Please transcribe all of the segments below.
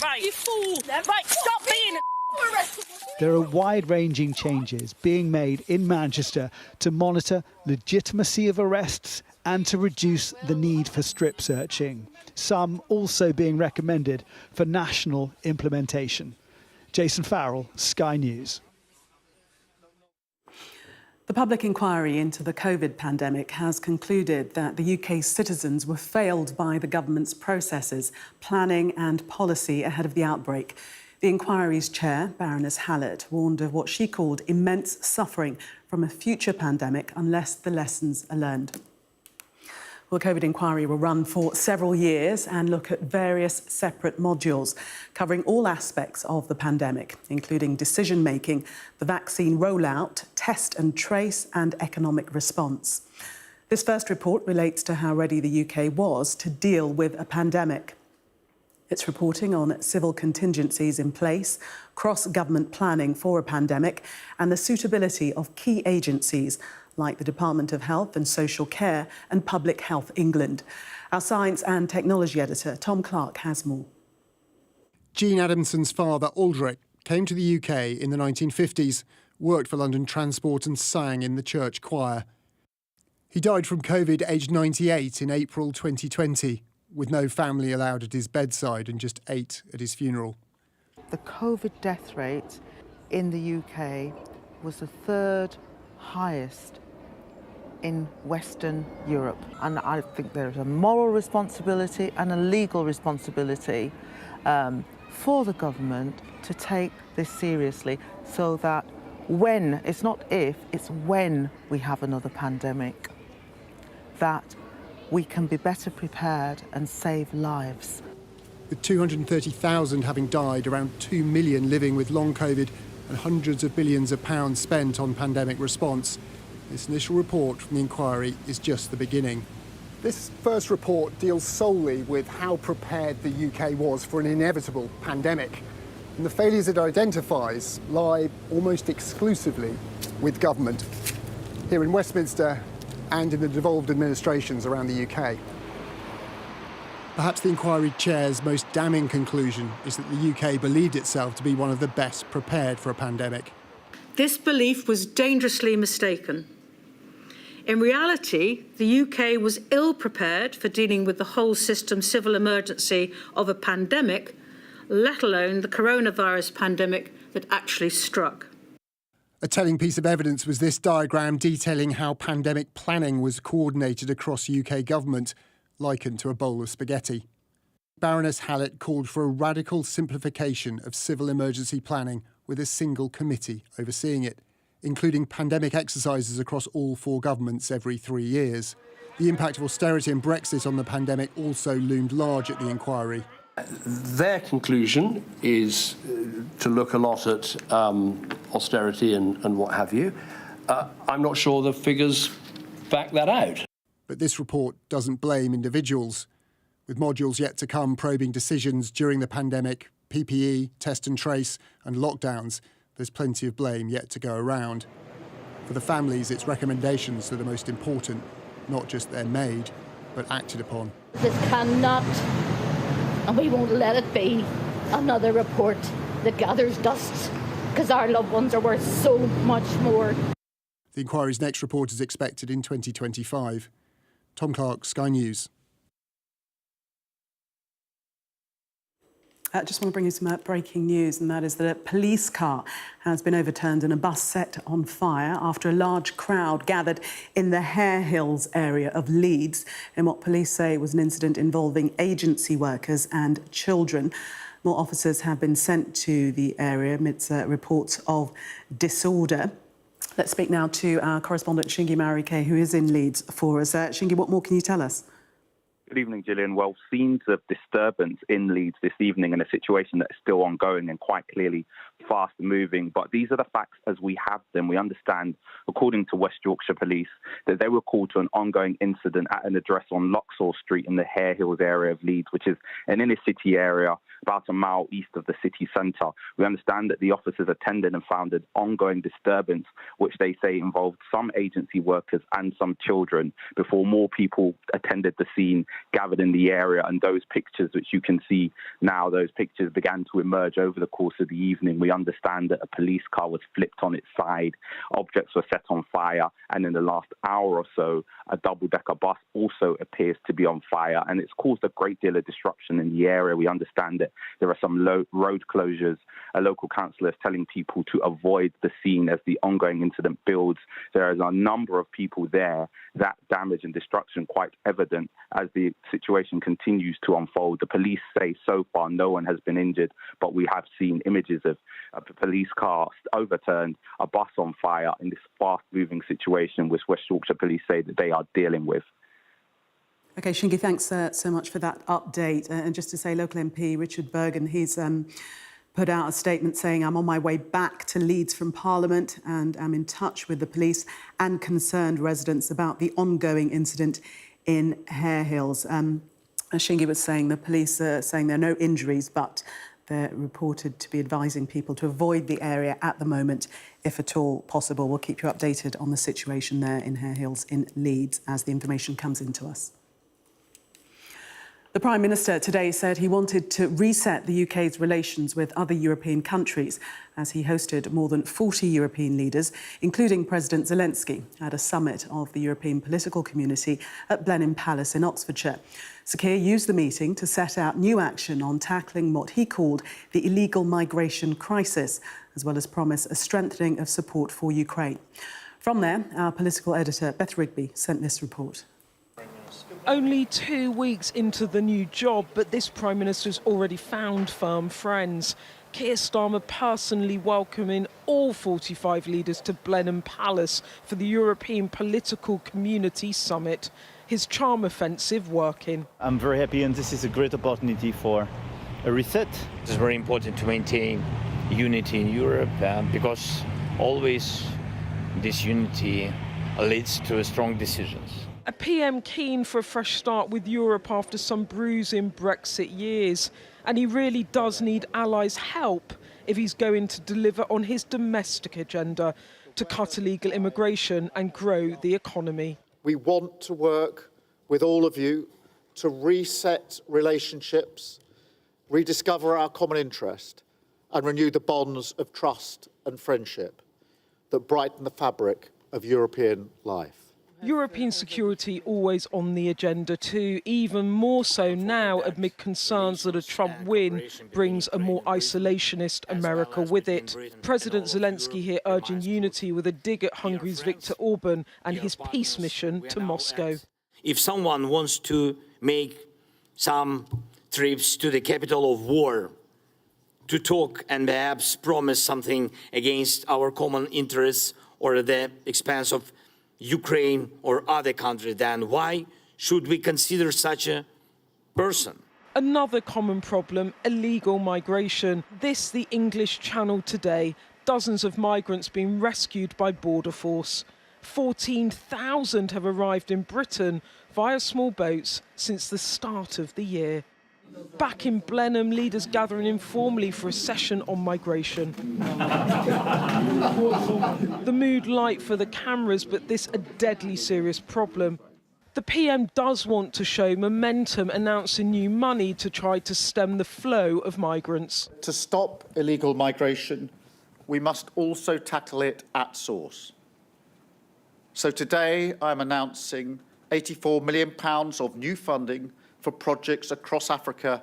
Right, you fool! Right, stop being There are wide-ranging changes being made in Manchester to monitor legitimacy of arrests and to reduce the need for strip searching. Some also being recommended for national implementation. Jason Farrell, Sky News. The public inquiry into the COVID pandemic has concluded that the UK's citizens were failed by the government's processes, planning and policy ahead of the outbreak. The inquiry's chair, Baroness Hallett, warned of what she called immense suffering from a future pandemic unless the lessons are learned. Well, the COVID inquiry will run for several years and look at various separate modules covering all aspects of the pandemic, including decision-making, the vaccine rollout, test and trace and economic response. This first report relates to how ready the UK was to deal with a pandemic. It's reporting on civil contingencies in place, cross-government planning for a pandemic and the suitability of key agencies like the Department of Health and Social Care and Public Health England. Our science and technology editor, Tom Clark, has more. Jean Adamson's father, Aldrich, came to the UK in the 1950s, worked for London Transport and sang in the church choir. He died from COVID aged 98 in April 2020, with no family allowed at his bedside and just 8 at his funeral. The COVID death rate in the UK was the third highest in Western Europe. And I think there's a moral responsibility and a legal responsibility for the government to take this seriously so that when, it's not if, it's when we have another pandemic, that we can be better prepared and save lives. With 230,000 having died, around 2 million living with long COVID and hundreds of billions of pounds spent on pandemic response, this initial report from the inquiry is just the beginning. This first report deals solely with how prepared the UK was for an inevitable pandemic. And the failures it identifies lie almost exclusively with government, here in Westminster and in the devolved administrations around the UK. Perhaps the inquiry chair's most damning conclusion is that the UK believed itself to be one of the best prepared for a pandemic. This belief was dangerously mistaken. In reality, the UK was ill prepared for dealing with the whole system civil emergency of a pandemic, let alone the coronavirus pandemic that actually struck. A telling piece of evidence was this diagram detailing how pandemic planning was coordinated across UK government, likened to a bowl of spaghetti. Baroness Hallett called for a radical simplification of civil emergency planning with a single committee overseeing it, including pandemic exercises across all 4 governments every 3 years. The impact of austerity and Brexit on the pandemic also loomed large at the inquiry. Their conclusion is to look a lot at austerity and what have you. I'm not sure the figures back that out. But this report doesn't blame individuals. With modules yet to come probing decisions during the pandemic, PPE, test and trace and lockdowns, there's plenty of blame yet to go around. For the families, it's recommendations that are most important, not just they're made, but acted upon. This cannot, and we won't let it be, another report that gathers dust, because our loved ones are worth so much more. The inquiry's next report is expected in 2025. Tom Clark, Sky News. I just want to bring you some breaking news, and that is that a police car has been overturned and a bus set on fire after a large crowd gathered in the Hare Hills area of Leeds in what police say was an incident involving agency workers and children. More officers have been sent to the area amidst reports of disorder. Let's speak now to our correspondent Shingi Marike, who is in Leeds for us. Shingi, what more can you tell us? Good evening, Gillian. Well, scenes of disturbance in Leeds this evening in a situation that is still ongoing and quite clearly fast moving. But these are the facts as we have them. We understand, according to West Yorkshire Police, that they were called to an ongoing incident at an address on Loxall Street in the Hare Hills area of Leeds, which is an inner city area about a mile east of the city centre. We understand that the officers attended and found an ongoing disturbance, which they say involved some agency workers and some children, before more people attended the scene, gathered in the area, and those pictures which you can see now, those pictures began to emerge over the course of the evening. We understand that a police car was flipped on its side, objects were set on fire, and in the last hour or so, a double-decker bus also appears to be on fire, and it's caused a great deal of disruption in the area. We understand that there are some road closures. A local councillor is telling people to avoid the scene as the ongoing incident builds. There is a number of people there. That damage and destruction quite evident as the situation continues to unfold. The police say so far no one has been injured, but we have seen images of a police car overturned, a bus on fire in this fast-moving situation which West Yorkshire Police say that they are dealing with. OK, Shingi, thanks so much for that update. And just to say, local MP Richard Bergen, he's put out a statement saying, I'm on my way back to Leeds from Parliament and I'm in touch with the police and concerned residents about the ongoing incident in Hare Hills. As Shingi was saying, the police are saying there are no injuries, but they're reported to be advising people to avoid the area at the moment, if at all possible. We'll keep you updated on the situation there in Hare Hills in Leeds as the information comes into us. The Prime Minister today said he wanted to reset the UK's relations with other European countries as he hosted more than 40 European leaders, including President Zelensky, at a summit of the European political community at Blenheim Palace in Oxfordshire. Sir Keir used the meeting to set out new action on tackling what he called the illegal migration crisis, as well as promise a strengthening of support for Ukraine. From there, our political editor, Beth Rigby, sent this report. Only 2 weeks into the new job, but this Prime Minister's already found firm friends. Keir Starmer personally welcoming all 45 leaders to Blenheim Palace for the European Political Community Summit. His charm offensive working. I'm very happy, and this is a great opportunity for a reset. It's very important to maintain unity in Europe because always this unity leads to strong decisions. A PM keen for a fresh start with Europe after some bruising Brexit years. And he really does need allies' help if he's going to deliver on his domestic agenda to cut illegal immigration and grow the economy. We want to work with all of you to reset relationships, rediscover our common interest and renew the bonds of trust and friendship that brighten the fabric of European life. European security always on the agenda too, even more so now amid concerns that a Trump win brings a more isolationist America with it. President Zelensky here urging unity with a dig at Hungary's Viktor Orban and his peace mission to Moscow. If someone wants to make some trips to the capital of war to talk and perhaps promise something against our common interests or at the expense of Ukraine or other countries, then why should we consider such a person? Another common problem, illegal migration. This, the English Channel today. Dozens of migrants being rescued by Border Force. 14,000 have arrived in Britain via small boats since the start of the year. Back in Blenheim, leaders gathering informally for a session on migration. The mood light for the cameras, but this a deadly serious problem. The PM does want to show momentum, announcing new money to try to stem the flow of migrants. To stop illegal migration, we must also tackle it at source. So today I'm announcing £84 million of new funding for projects across Africa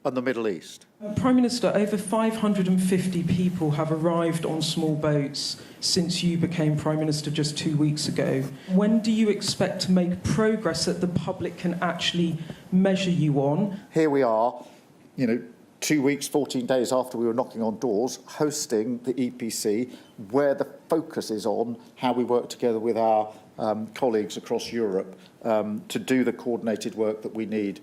and the Middle East. Prime Minister, over 550 people have arrived on small boats since you became Prime Minister just 2 weeks ago. When do you expect to make progress that the public can actually measure you on? Here we are, 2 weeks, 14 days after we were knocking on doors, hosting the EPC, where the focus is on how we work together with our colleagues across Europe to do the coordinated work that we need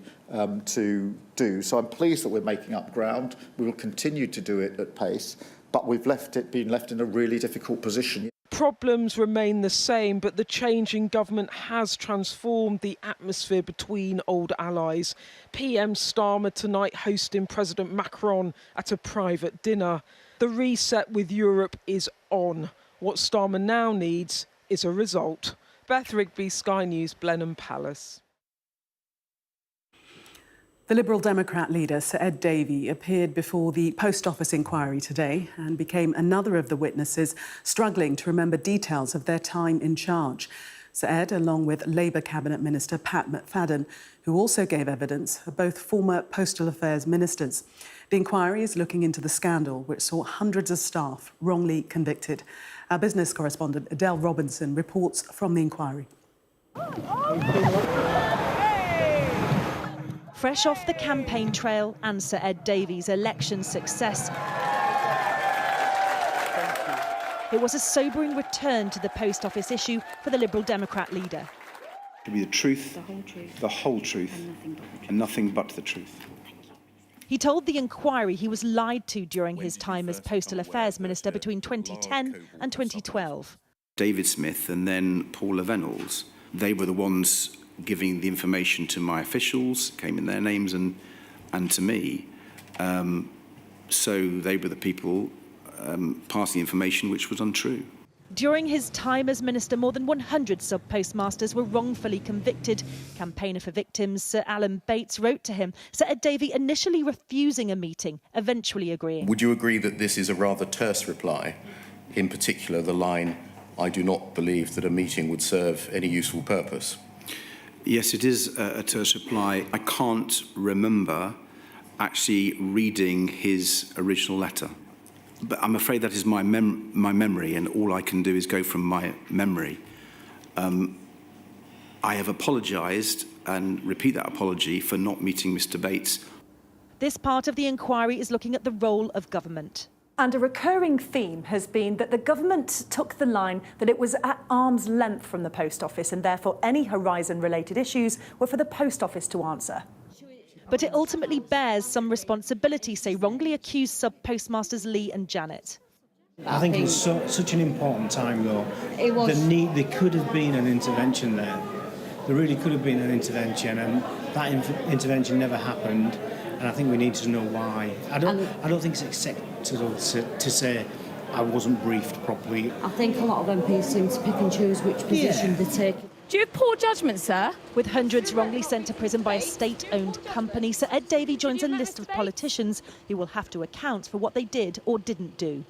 to do. So I'm pleased that we're making up ground. We will continue to do it at pace, but we've been left in a really difficult position. Problems remain the same, but the change in government has transformed the atmosphere between old allies. PM Starmer tonight hosting President Macron at a private dinner. The reset with Europe is on. What Starmer now needs is a result. Beth Rigby, Sky News, Blenheim Palace. The Liberal Democrat leader, Sir Ed Davey, appeared before the Post Office inquiry today and became another of the witnesses struggling to remember details of their time in charge. Sir Ed, along with Labour Cabinet Minister Pat McFadden, who also gave evidence, are both former Postal Affairs ministers. The inquiry is looking into the scandal which saw hundreds of staff wrongly convicted. Our business correspondent Adele Robinson reports from the inquiry. Fresh off the campaign trail and Sir Ed Davey's election success, it was a sobering return to the Post Office issue for the Liberal Democrat leader. To be the truth, the whole truth, and nothing but the truth. He told the inquiry he was lied to during his time as Postal Affairs Minister between 2010 and 2012. David Smith and then Paula Venables, they were the ones giving the information to my officials, came in their names and to me. So they were the people passing information which was untrue. During his time as minister, more than 100 sub-postmasters were wrongfully convicted. Campaigner for victims Sir Alan Bates wrote to him, Sir Ed Davey initially refusing a meeting, eventually agreeing. Would you agree that this is a rather terse reply? In particular, the line, I do not believe that a meeting would serve any useful purpose. Yes, it is a terse reply. I can't remember actually reading his original letter. But I'm afraid that is my memory, and all I can do is go from my memory. I have apologised and repeat that apology for not meeting Mr. Bates. This part of the inquiry is looking at the role of government. And a recurring theme has been that the government took the line that it was at arm's length from the Post Office and therefore any Horizon-related issues were for the Post Office to answer. But it ultimately bears some responsibility, say wrongly accused sub-postmasters Lee and Janet. I think it was such an important time, though. It was. There could have been an intervention there. There really could have been an intervention, and that intervention never happened. And I think we need to know why. I don't think it's acceptable to say I wasn't briefed properly. I think a lot of MPs seem to pick and choose which position they take. Do you have poor judgment, sir? With hundreds wrongly sent to prison by a state-owned company, Sir Ed Davey joins a list of politicians who will have to account for what they did or didn't do.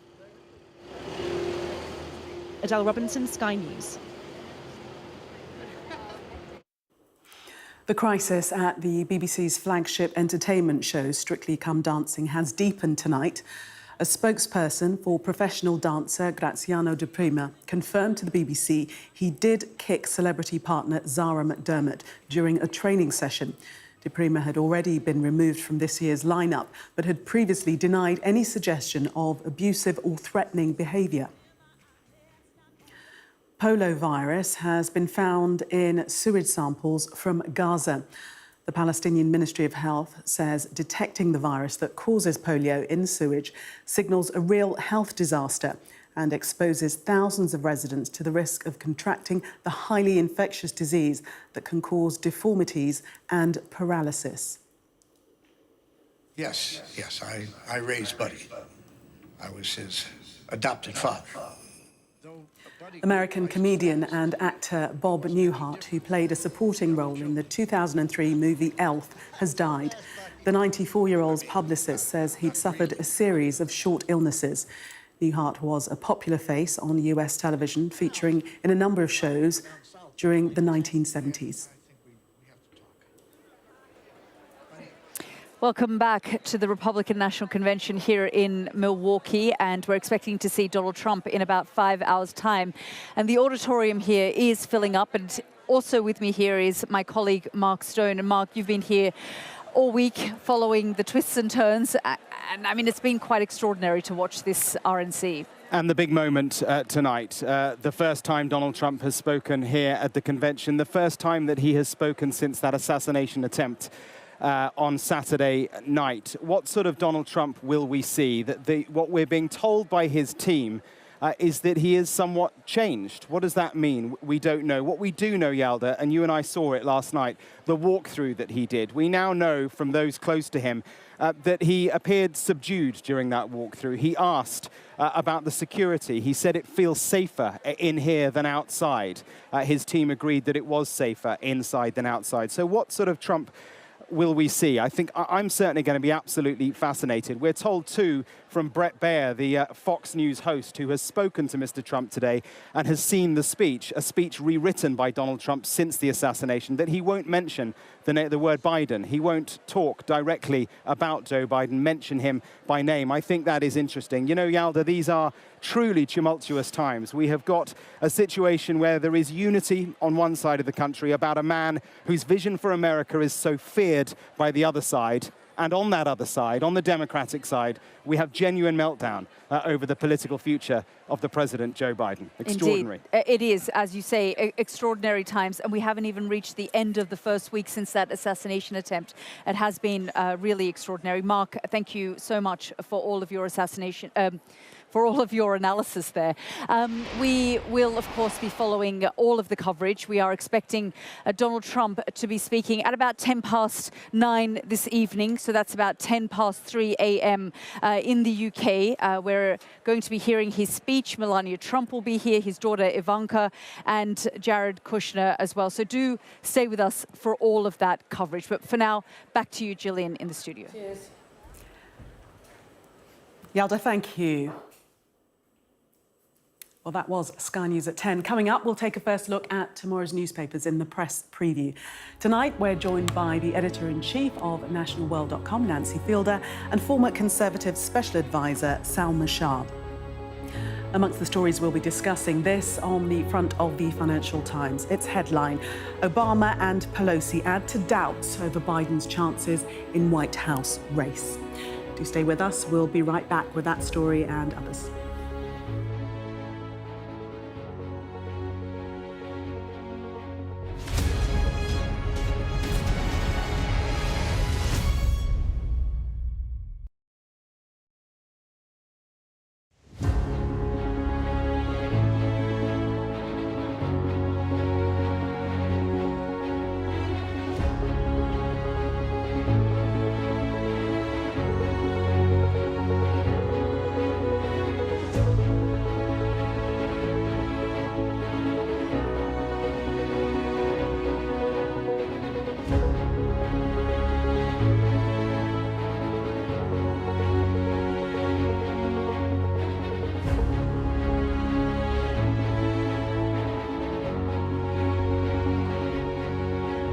Adele Robinson, Sky News. The crisis at the BBC's flagship entertainment show, Strictly Come Dancing, has deepened tonight. A spokesperson for professional dancer Graziano De Prima confirmed to the BBC he did kick celebrity partner Zara McDermott during a training session. De Prima had already been removed from this year's lineup, but had previously denied any suggestion of abusive or threatening behaviour. Polio virus has been found in sewage samples from Gaza. The Palestinian Ministry of Health says detecting the virus that causes polio in sewage signals a real health disaster and exposes thousands of residents to the risk of contracting the highly infectious disease that can cause deformities and paralysis. Yes, I raised Buddy. I was his adopted father. American comedian and actor Bob Newhart, who played a supporting role in the 2003 movie Elf, has died. The 94-year-old's publicist says he'd suffered a series of short illnesses. Newhart was a popular face on US television, featuring in a number of shows during the 1970s. Welcome back to the Republican National Convention here in Milwaukee, and we're expecting to see Donald Trump in about 5 hours' time. And the auditorium here is filling up, and also with me here is my colleague Mark Stone. And Mark, you've been here all week following the twists and turns, and I mean, it's been quite extraordinary to watch this RNC. And the big moment tonight, the first time Donald Trump has spoken here at the convention, the first time that he has spoken since that assassination attempt on Saturday night. What sort of Donald Trump will we see? What we're being told by his team is that he is somewhat changed. What does that mean? We don't know. What we do know, Yalda, and you and I saw it last night, the walkthrough that he did. We now know from those close to him that he appeared subdued during that walkthrough. He asked about the security. He said it feels safer in here than outside. His team agreed that it was safer inside than outside. So what sort of Trump will we see? I think I'm certainly going to be absolutely fascinated. We're told, too, from Bret Baier, the Fox News host, who has spoken to Mr. Trump today and has seen the speech, a speech rewritten by Donald Trump since the assassination, that he won't mention the word Biden. He won't talk directly about Joe Biden, mention him by name. I think that is interesting. You know, Yalda, these are truly tumultuous times. We have got a situation where there is unity on one side of the country about a man whose vision for America is so feared by the other side. And on that other side, on the Democratic side, we have genuine meltdown over the political future of the President, Joe Biden. Extraordinary. Indeed. It is, as you say, extraordinary times. And we haven't even reached the end of the first week since that assassination attempt. It has been really extraordinary. Mark, thank you so much for all of your for all of your analysis there. We will, of course, be following all of the coverage. We are expecting Donald Trump to be speaking at about 9:10 this evening. So that's about 3:10 a.m. In the UK. We're going to be hearing his speech. Melania Trump will be here, his daughter Ivanka, and Jared Kushner as well. So do stay with us for all of that coverage. But for now, back to you, Gillian, in the studio. Cheers. Yalda, thank you. Well, that was Sky News at 10. Coming up, we'll take a first look at tomorrow's newspapers in the press preview. Tonight, we're joined by the editor-in-chief of nationalworld.com, Nancy Fielder, and former Conservative Special Advisor, Salma Shah. Amongst the stories we'll be discussing, this on the front of the Financial Times. Its headline, Obama and Pelosi add to doubts over Biden's chances in White House race. Do stay with us. We'll be right back with that story and others.